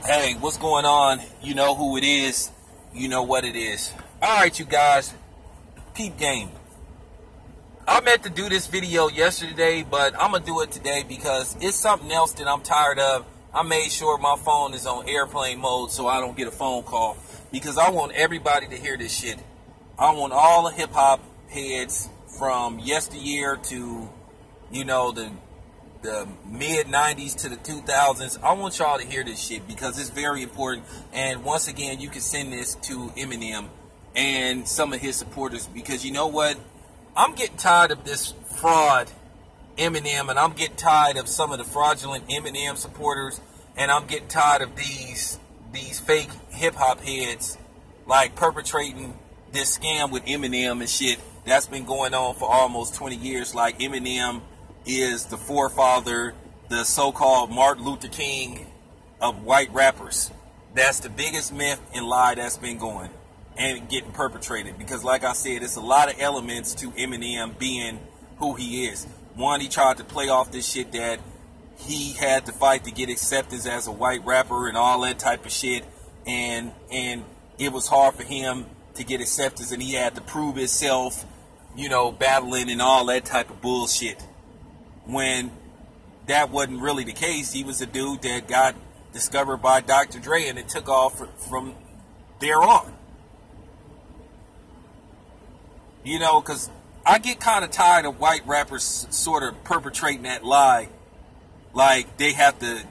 Hey, what's going on? You know who it is. You know what it is. Alright, you guys. Peep game. I meant to do this video yesterday, but I'm going to do it today because it's something else that I'm tired of. I made sure my phone is on airplane mode so I don't get a phone call. Because I want everybody to hear this shit. I want all the hip-hop heads from yesteryear to, you know, the mid-90s to the 2000s. I want y'all to hear this shit because it's very important. And once again, you can send this to Eminem and some of his supporters, because you know what? I'm getting tired of this fraud Eminem, and I'm getting tired of some of the fraudulent Eminem supporters, and I'm getting tired of these fake hip-hop heads like perpetrating this scam with Eminem and shit that's been going on for almost 20 years. Like Eminem is the forefather, the so-called Martin Luther King of white rappers. That's the biggest myth and lie that's been going and getting perpetrated. Because like I said, it's a lot of elements to Eminem being who he is. One, he tried to play off this shit that he had to fight to get acceptance as a white rapper and all that type of shit. And it was hard for him to get acceptance, and he had to prove himself, you know, battling and all that type of bullshit. When that wasn't really the case. He was a dude that got discovered by Dr. Dre, and it took off from there on. You know, because I get kind of tired of white rappers sort of perpetrating that lie. Like they have to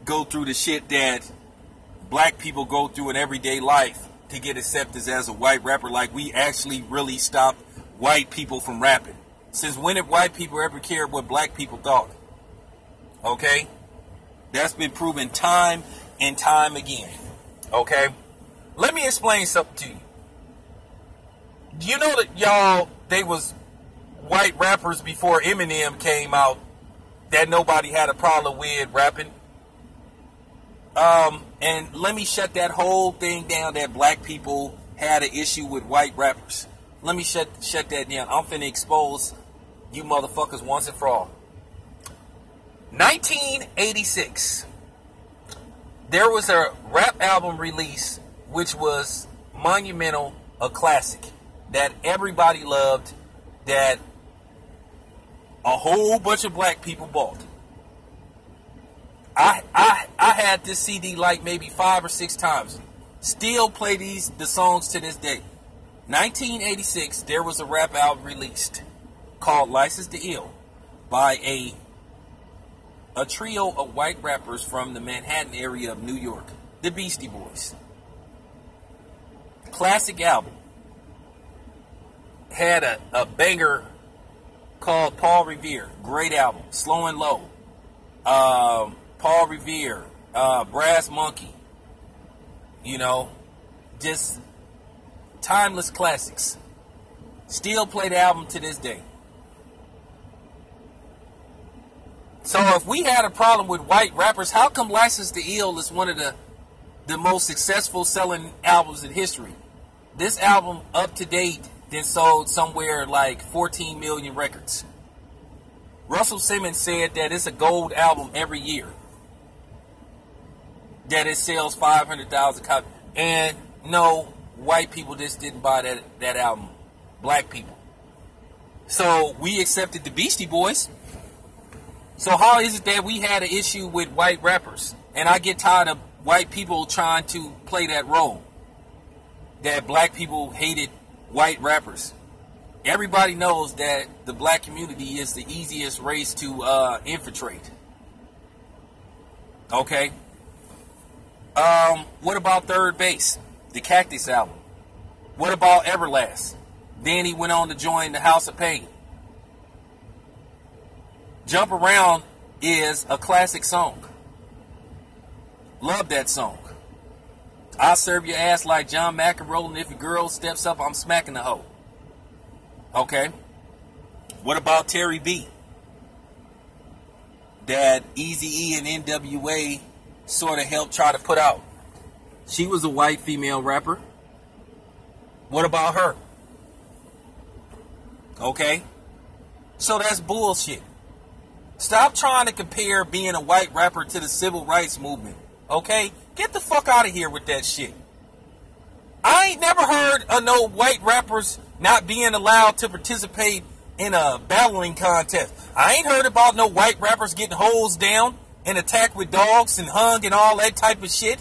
go through the shit that black people go through in everyday life to get accepted as a white rapper. Like we actually really stopped white people from rapping. Since when did white people ever care what black people thought? Okay? That's been proven time and time again. Okay? Let me explain something to you. Do you know that, y'all, they was white rappers before Eminem came out that nobody had a problem with rapping? And let me shut that whole thing down that black people had an issue with white rappers. Let me shut that down. I'm finna expose you motherfuckers once and for all. 1986. There was a rap album release which was monumental, a classic that everybody loved, that a whole bunch of black people bought. I had this CD like maybe 5 or 6 times. Still play the songs to this day. 1986, there was a rap album released called License to Ill by a trio of white rappers from the Manhattan area of New York, the Beastie Boys. Classic album. Had a banger called Paul Revere. Great album. Slow and Low. Paul Revere. Brass Monkey. You know, just timeless classics. Still play the album to this day. So if we had a problem with white rappers, how come License to Ill is one of the most successful selling albums in history? This album, up to date, then sold somewhere like 14 million records. Russell Simmons said that it's a gold album every year. That it sells 500,000 copies. And no, white people just didn't buy that album. Black people. So we accepted the Beastie Boys. So how is it that we had an issue with white rappers? And I get tired of white people trying to play that role. That black people hated white rappers. Everybody knows that the black community is the easiest race to infiltrate. Okay? What about Third Base? The Cactus album. What about Everlast? Then he went on to join the House of Pain. Jump Around is a classic song. Love that song. I serve your ass like John McEnroe, and if a girl steps up, I'm smacking the hoe. Okay. What about Terry B? That Eazy-E and NWA sort of helped try to put out. She was a white female rapper. What about her? Okay. So that's bullshit. Stop trying to compare being a white rapper to the civil rights movement. Okay? Get the fuck out of here with that shit. I ain't never heard of no white rappers not being allowed to participate in a battling contest. I ain't heard about no white rappers getting hosed down and attacked with dogs and hung and all that type of shit.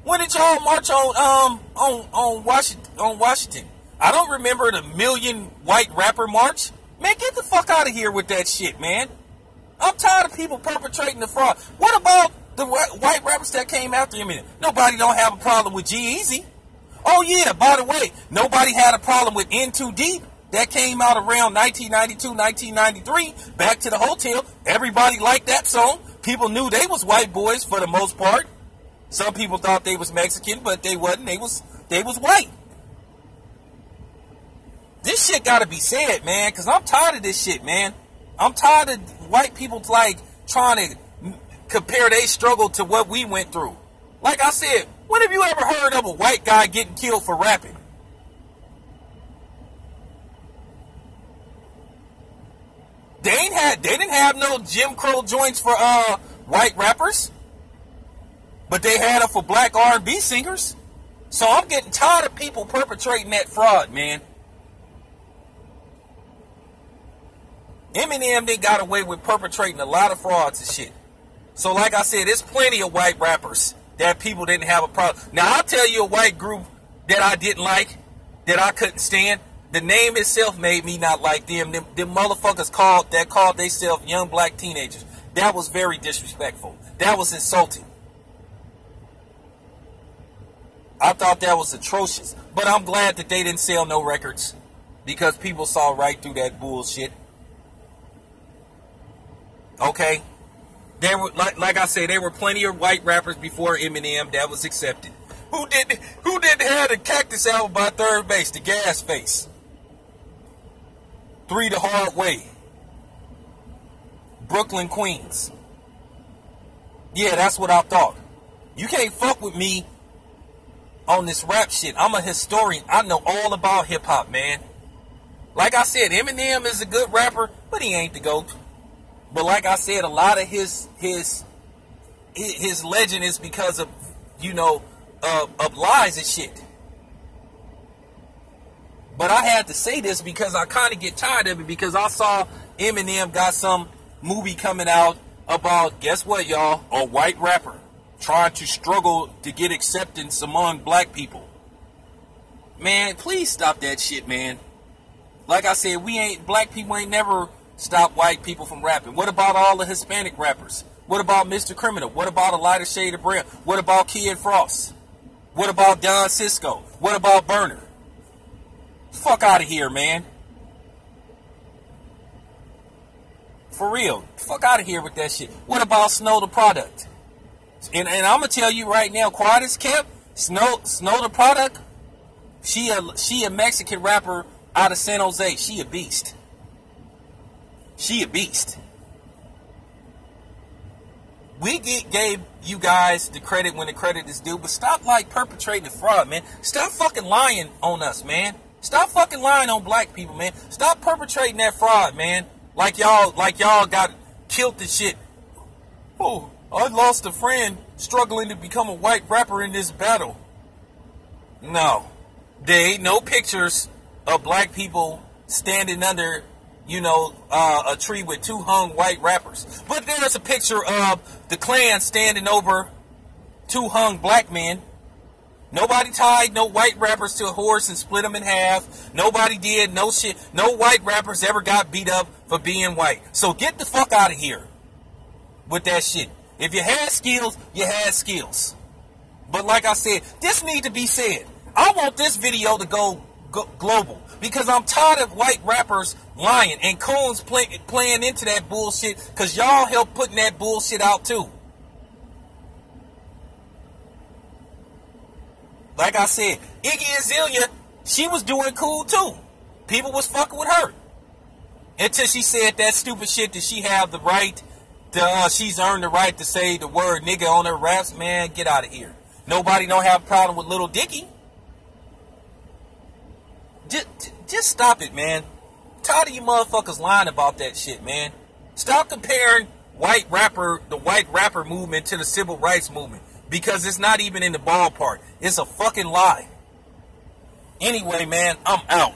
When did y'all march on Washington? I don't remember the million white rapper march. Man, get the fuck out of here with that shit, man. I'm tired of people perpetrating the fraud. What about the white rappers that came after him? Nobody don't have a problem with G-Eazy. Oh yeah, by the way, nobody had a problem with In Too Deep. That came out around 1992, 1993. Back to the Hotel. Everybody liked that song. People knew they was white boys for the most part. Some people thought they was Mexican, but they wasn't. They was white. This shit gotta be said, man, because I'm tired of this shit, man. I'm tired of white people like trying to compare their struggle to what we went through. Like I said, when have you ever heard of a white guy getting killed for rapping? They didn't have no Jim Crow joints for white rappers, but they had it for black R&B singers. So I'm getting tired of people perpetrating that fraud, man. Eminem, they got away with perpetrating a lot of frauds and shit. So like I said, there's plenty of white rappers that people didn't have a problem. Now I'll tell you a white group that I didn't like, that I couldn't stand. The name itself made me not like them. Them motherfuckers called themselves young black teenagers. That was very disrespectful. That was insulting. I thought that was atrocious. But I'm glad that they didn't sell no records, because people saw right through that bullshit. Okay? There were, like I said, there were plenty of white rappers before Eminem that was accepted. Who didn't have the Cactus album by Third Base, the Gas Face? 3 the Hard Way. Brooklyn, Queens. Yeah, that's what I thought. You can't fuck with me on this rap shit. I'm a historian. I know all about hip-hop, man. Like I said, Eminem is a good rapper, but he ain't the GOAT. But like I said, a lot of his legend is because of, of lies and shit. But I had to say this because I kind of get tired of it, because I saw Eminem got some movie coming out about, guess what, y'all? A white rapper trying to struggle to get acceptance among black people. Man, please stop that shit, man. Like I said, black people ain't never stopped white people from rapping. What about all the Hispanic rappers? What about Mr. Criminal? What about A Lighter Shade of Brown? What about Kid Frost? What about Don Cisco? What about Burner? Fuck out of here, man. For real. Fuck out of here with that shit. What about Snow the Product? And I'm going to tell you right now, quiet as kept, Snow the Product, she a Mexican rapper out of San Jose. She a beast. She a beast. We gave you guys the credit when the credit is due, but stop perpetrating the fraud, man. Stop fucking lying on us, man. Stop fucking lying on black people, man. Stop perpetrating that fraud, man. Like y'all got killed and shit. Oh, I lost a friend struggling to become a white rapper in this battle. No. There ain't no pictures of black people standing under, a tree with 2 hung white rappers. But there's a picture of the Klan standing over 2 hung black men. Nobody tied no white rappers to a horse and split them in half. Nobody did no shit. No white rappers ever got beat up for being white. So get the fuck out of here with that shit. If you had skills, you had skills. But like I said, this need to be said. I want this video to go global, because I'm tired of white rappers lying and coons playing into that bullshit, because y'all help putting that bullshit out too. Like I said, Iggy Azalea, she was doing cool too. People was fucking with her. Until she said that stupid shit that she have the right to, she's earned the right to say the word nigga on her raps. Man, get out of here. Nobody don't have a problem with Little Dicky. Just stop it, man. I'm tired of you motherfuckers lying about that shit, man. Stop comparing the white rapper movement to the civil rights movement, because it's not even in the ballpark. It's a fucking lie. Anyway, man, I'm out.